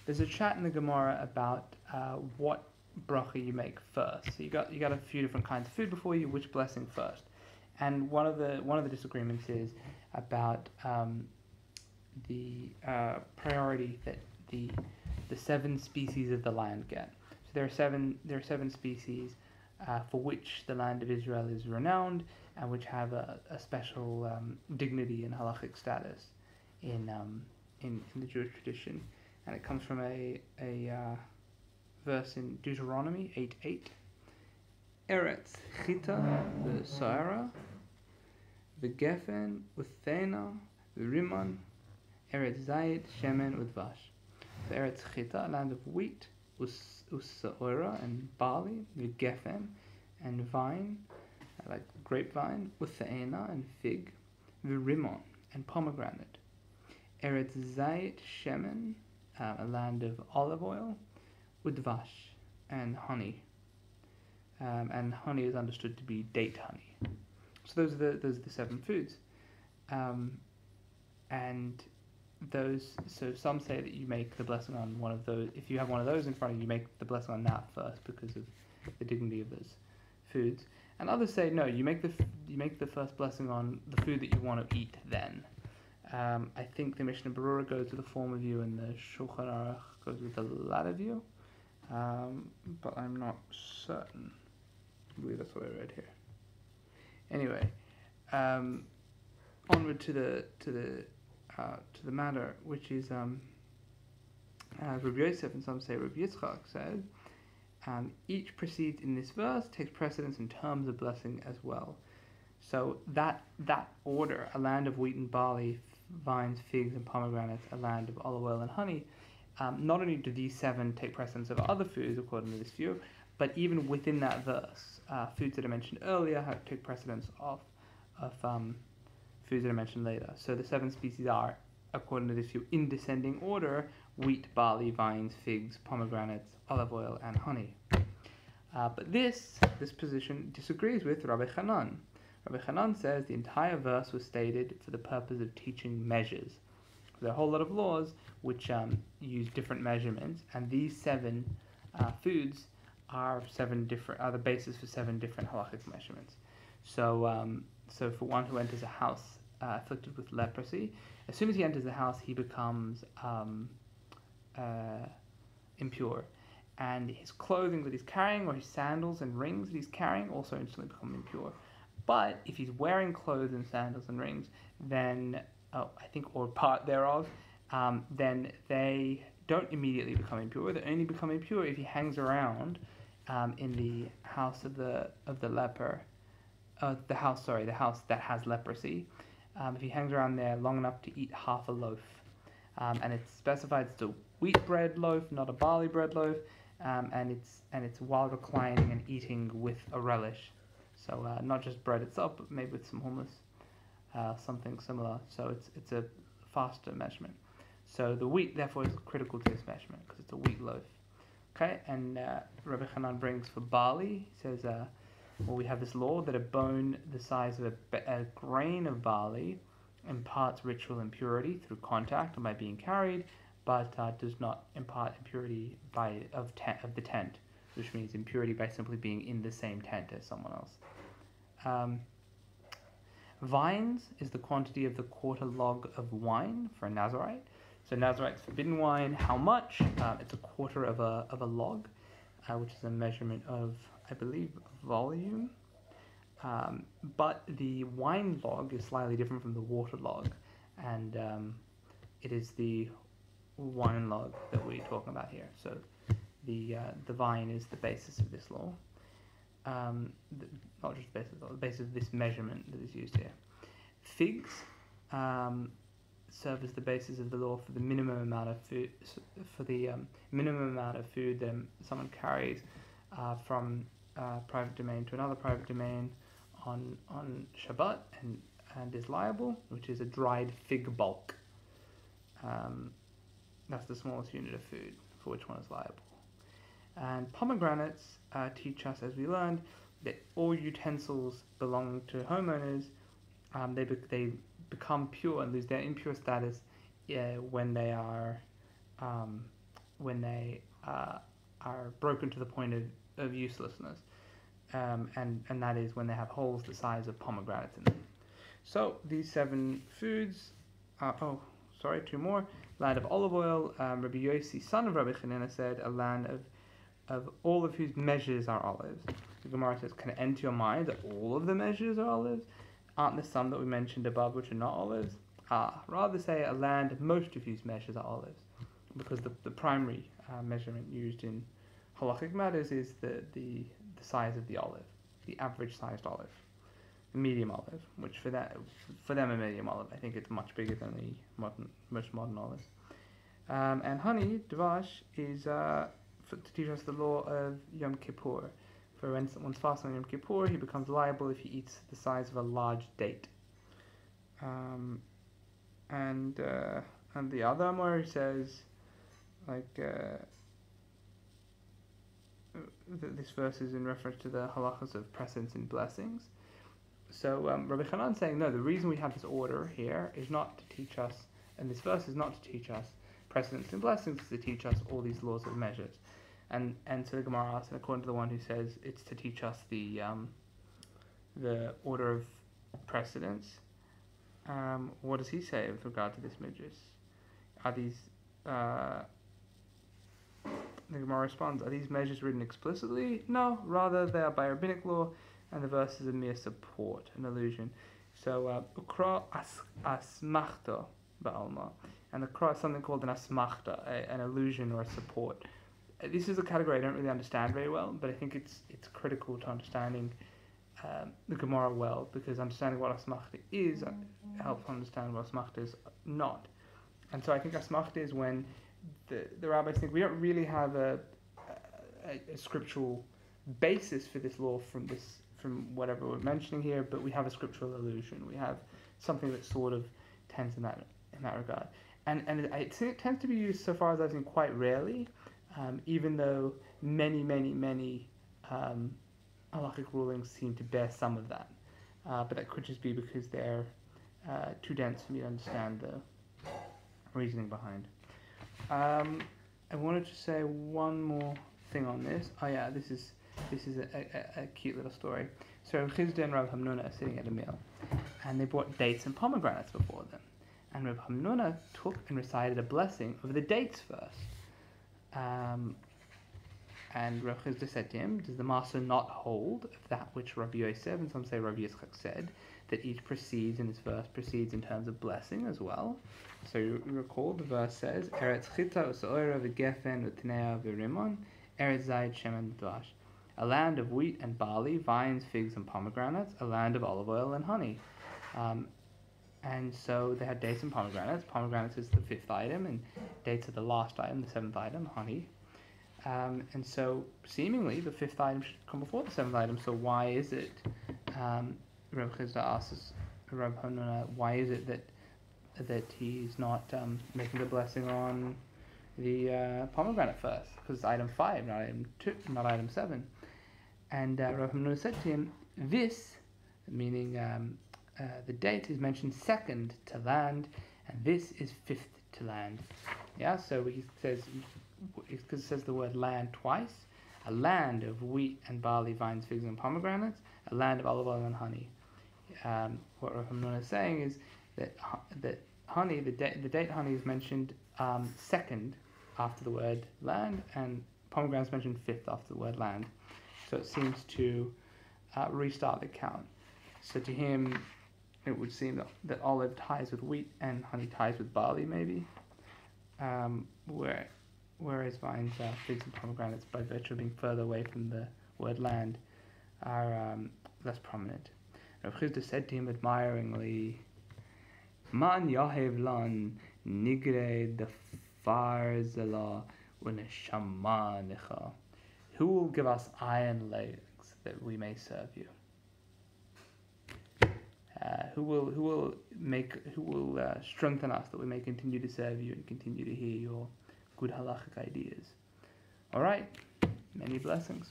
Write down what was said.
there's a chat in the Gemara about what bracha you make first. So you got a few different kinds of food before you. Which blessing first? And one of the disagreements is about the priority that the seven species of the land get. So there are seven species for which the land of Israel is renowned and which have a special dignity and halachic status in the Jewish tradition. And it comes from a verse in Deuteronomy 8:8. Eretz chita v'soara v'gefen u'thena v'riman Eretz zayit shemen udvash. So Eretz chita, a land of wheat, u'soara and barley, v'gefen and vine, like grapevine, u'thena and fig, v'rimon and pomegranate. Eretz zayit shemen, a land of olive oil, udvash and honey. And honey is understood to be date honey. So those are the seven foods, and those. So some say that you make the blessing on one of those. If you have one of those in front of you, you make the blessing on that first because of the dignity of those foods. And others say no, you make the first blessing on the food that you want to eat then. I think the Mishnah Berurah goes with the former view and the Shulchan Aruch goes with the latter view, but I'm not certain. I believe that's what I read here. Anyway, onward to the matter, which is Rabbi Yosef and some say Rabbi Yitzchak said, each precedes in this verse takes precedence in terms of blessing as well. So that order, a land of wheat and barley, vines, figs, and pomegranates, a land of olive oil and honey, not only do these seven take precedence of other foods according to this view, but even within that verse, foods that I mentioned earlier take precedence of foods that I mentioned later. So the seven species are, according to this view, in descending order: wheat, barley, vines, figs, pomegranates, olive oil, and honey. But this position disagrees with Rabbi Hanan. Rabbi Hanan says the entire verse was stated for the purpose of teaching measures. There are a whole lot of laws which use different measurements, and these seven foods are the basis for seven different halachic measurements. So for one who enters a house afflicted with leprosy, as soon as he enters the house, he becomes impure, and his clothing that he's carrying, or his sandals and rings that he's carrying, also instantly become impure. But if he's wearing clothes and sandals and rings, then or part thereof, then they don't immediately become impure. They only become impure if he hangs around in the house of the leper, the house that has leprosy. If he hangs around there long enough to eat half a loaf, and it's specified it's a wheat bread loaf, not a barley bread loaf, and it's while reclining and eating with a relish. So not just bread itself, but maybe with some hummus, something similar. So it's a faster measurement. So the wheat, therefore, is critical to this measurement because it's a wheat loaf. Okay, and Rabbi Hanan brings for barley. He says, we have this law that a bone the size of a grain of barley imparts ritual impurity through contact and by being carried, but does not impart impurity of the tent, which means impurity by simply being in the same tent as someone else. Vines is the quantity of the quarter log of wine for a Nazarite. So Nazarite's forbidden wine. How much? It's a quarter of a log, which is a measurement of, I believe, volume. But the wine log is slightly different from the water log, and it is the wine log that we're talking about here. So the vine is the basis of this law. Not just the basis of this measurement that is used here. Figs serve as the basis of the law for the minimum amount of food, that someone carries from private domain to another private domain on Shabbat and is liable, which is a dried fig bulk. That's the smallest unit of food for which one is liable. And pomegranates teach us, as we learned, that all utensils belonging to homeowners, they become pure and lose their impure status when they are are broken to the point of uselessness, and that is when they have holes the size of pomegranates in them. So these 7 foods. Two more. Land of olive oil. Rabbi Yossi, son of Rabbi Chanina, said a land of all of whose measures are olives. The Gemara says, can it enter your mind that all of the measures are olives? Aren't there some that we mentioned above which are not olives? Rather say a land of most of whose measures are olives, because the primary measurement used in halachic matters is the size of the olive, the average sized olive, the medium olive, which for them a medium olive. I think it's much bigger than the most modern olive. And honey, dvash, is to teach us the law of Yom Kippur. For when someone's fasting on Yom Kippur, he becomes liable if he eats the size of a large date. And the other Amor says, this verse is in reference to the halachas of precedence and blessings. So Rabbi Chanan saying, no, the reason we have this order here is not to teach us, and this verse is not to teach us precedence and blessings, it's to teach us all these laws of measures. And so the Gemara asks, and according to the one who says it's to teach us the order of precedence, what does he say with regard to this midrash? Are these the Gemara responds, are these measures written explicitly? No, rather they are by rabbinic law, and the verse is a mere support, an allusion. So ukra asmachta ba'alma, and the ukra is something called an asmachta, an allusion or a support. This is a category I don't really understand very well, but I think it's critical to understanding the Gemara well, because understanding what asmachta is helps understand what asmachta is not. And so I think asmachta is when the rabbis think we don't really have a scriptural basis for this law from whatever we're mentioning here, but we have a scriptural allusion. We have something that sort of tends in that regard, and it tends to be used, so far as I've seen, quite rarely, even though many halachic rulings seem to bear some of that, but that could just be because they're too dense for me to understand the reasoning behind. I wanted to say one more thing on this. This is a cute little story. So Rav Chisda and Rav Hamnuna are sitting at a meal, and they brought dates and pomegranates before them. And Rav Hamnuna took and recited a blessing of the dates first. And Rav Chisda said to him, does the master not hold of that which Rav Yosef, and some say Rav Yitzchak, said, that each proceeds in this verse proceeds in terms of blessing as well? So you recall the verse says, Eretz chita u'sa'ora v'gefen u'tnea v'rimon, Eretz zayit shemen dvash. A land of wheat and barley, vines, figs, and pomegranates, a land of olive oil and honey. And so they had dates and pomegranates. Pomegranates is the 5th item, and dates are the last item, the 7th item, honey. And so seemingly the 5th item should come before the 7th item. So why is it, Rav Chisda asks Rav Hanuna, why is it that he's not making the blessing on the pomegranate first? Because it's item 5, not item 2, not item 7. And Rav Hanuna said to him, this, meaning the date, is mentioned second to land, and this is 5th to land. Yeah, so he says, because it says the word land twice, a land of wheat and barley, vines, figs, and pomegranates, a land of olive oil and honey. What Rav Hamnuna is saying is that honey, the date honey is mentioned second after the word land, and pomegranate is mentioned 5th after the word land. So it seems to restart the count. So to him, it would seem that olive ties with wheat and honey ties with barley, maybe. Whereas vines, figs, and pomegranates, by virtue of being further away from the word land, are less prominent. Rav Chisda said to him admiringly, Man yahev lan nigre defar zela uneshama necha. Who will give us iron legs that we may serve you? Who will strengthen us that we may continue to serve you and continue to hear your good halachic ideas? All right, many blessings.